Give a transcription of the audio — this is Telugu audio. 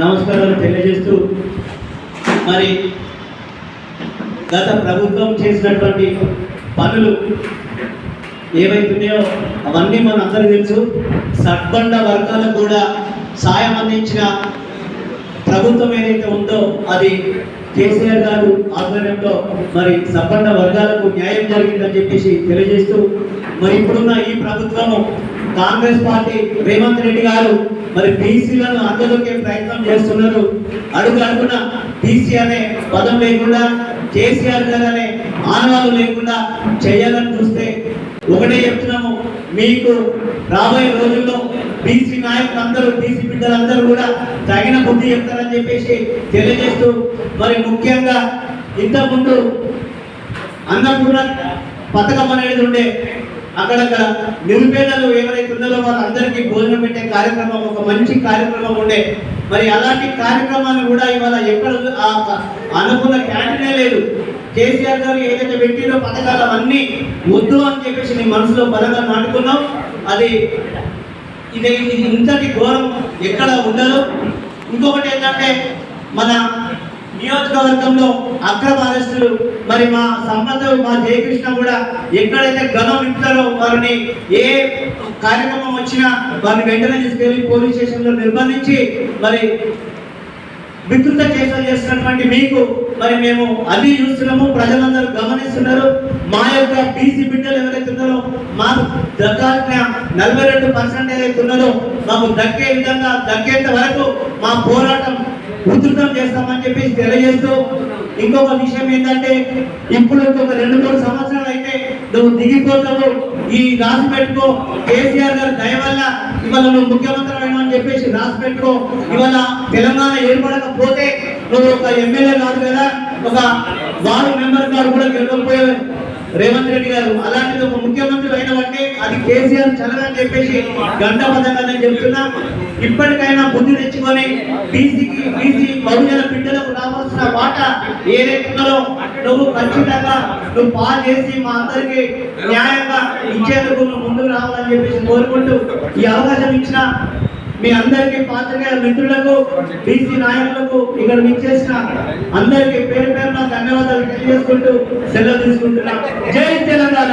నమస్కారాలు తెలియజేస్తూ మరి గత ప్రభుత్వం చేసినటువంటి పనులు ఏవైతున్నాయో అవన్నీ మన అందరికీ తెలుసు. సబ్బండ వర్గాలకు కూడా సాయం అందించిన ప్రభుత్వం ఏదైతే ఉందో అది కేసీఆర్ గారు ఆధ్వర్యంలో మరి సబ్బండ వర్గాలకు న్యాయం జరిగిందని చెప్పేసి తెలియజేస్తూ మరి ఇప్పుడున్న ఈ ప్రభుత్వము కాంగ్రెస్ పార్టీ రేవంత్ రెడ్డి గారు మరి బీసీలను అందదొక్కే ప్రయత్నం చేస్తున్నారు. అడుగు అడుగున బీసీ అనే పదం లేకుండా కేసీఆర్ గారు అనే ఆనవాళ్ళు లేకుండా చేయాలని చూస్తే ఒకటే చెప్తున్నాము, మీకు రాబోయే రోజుల్లో బీసీ నాయకులందరూ బీసీ బిడ్డలందరూ కూడా తగిన బుద్ధి చెప్తారని చెప్పేసి తెలియజేస్తూ మరి ముఖ్యంగా ఇంతకుముందు అన్నపూర్ణ పథకం అనేది ఉండే అక్కడక్కడ నిరుపేదలు ఎవరైతే ఉన్నారో వాళ్ళందరికీ భోజనం పెట్టే కార్యక్రమం ఒక మంచి కార్యక్రమం ఉండే. మరి అలాంటి కార్యక్రమాన్ని కూడా ఇవాళ ఎక్కడ అనుకున్న క్యాంటీనే లేదు. కేసీఆర్ గారు ఏదైతే పెట్టినో పథకాలు అవన్నీ వద్దు అని చెప్పేసి నీ మనసులో బలంగా నాటుకున్నావు. అది ఇది ఇంతటి ఘోరం ఎక్కడ ఉండదు. ఇంకొకటి ఏంటంటే మన నియోజకవర్గంలో అక్రమ అరెస్టులు మరి మా సంపద మా జయకృష్ణ కూడా ఎక్కడైతే గణం ఇస్తారో వారిని ఏ కార్యక్రమం వచ్చినా వారిని వెంటనే తీసుకెళ్లి పోలీస్ స్టేషన్లో నిర్బంధించి మరి వికృత కేసులు చేస్తున్నటువంటి మీకు మరి మేము అది చూస్తున్నాము, ప్రజలందరూ గమనిస్తున్నారు. మా యొక్క బీసీ బిడ్డలు ఎవరైతే ఉన్నారో మాకు దక్కాల్సిన 42% ఏదైతే ఉన్నారో మాకు దక్కే విధంగా దక్కేంత వరకు మా పోరాటం ఉధృతం చేస్తామని చెప్పేసి తెలియజేస్తూ ఇంకొక విషయం ఏంటంటే ఇప్పుడు ఇంకొక 2-3 సంవత్సరాలు అయితే నువ్వు దిగిపోతావు, ఈ రాసి పెట్టుకో. కేసీఆర్ గారి దయ వల్ల ఇవాళ నువ్వు ముఖ్యమంత్రి అయినా చెప్పేసి రాసి పెట్టుకో. ఇవాళ తెలంగాణ ఏర్పడకపోతే నువ్వు ఒక ఎమ్మెల్యే కాదు కదా, ఒక వార్డు మెంబర్ గారు కూడా గెలవకపోయావు రేవంత్ రెడ్డి గారు. అలాంటిది ఒక ముఖ్యమంత్రి అయినవంటే అది కేసీఆర్ చలనని చెప్పేసి గంటబద్ధంగా నేను చెప్తున్నా. ఇప్పటికైనా బుద్ధి తెచ్చుకొని బీసీ బహుజన బిడ్డలకు రావాల్సిన వాటా ఏదైతున్నారో నువ్వు ఖచ్చితంగా నువ్వు పాస్ చేసి మా అందరికీ న్యాయంగా ఇచ్చేందుకు నువ్వు ముందుకు రావాలని చెప్పేసి కోరుకుంటూ ఈ అవకాశం ఇచ్చిన మీ అందరికీ పాత్రికేయ మిత్రులకు బీసీ నాయకులకు ఇక్కడ విచ్చేసిన అందరికీ పేరు పేరున ధన్యవాదాలు తెలియజేసుకుంటూ సెలవు తీసుకుంటున్నా. జై తెలంగాణ.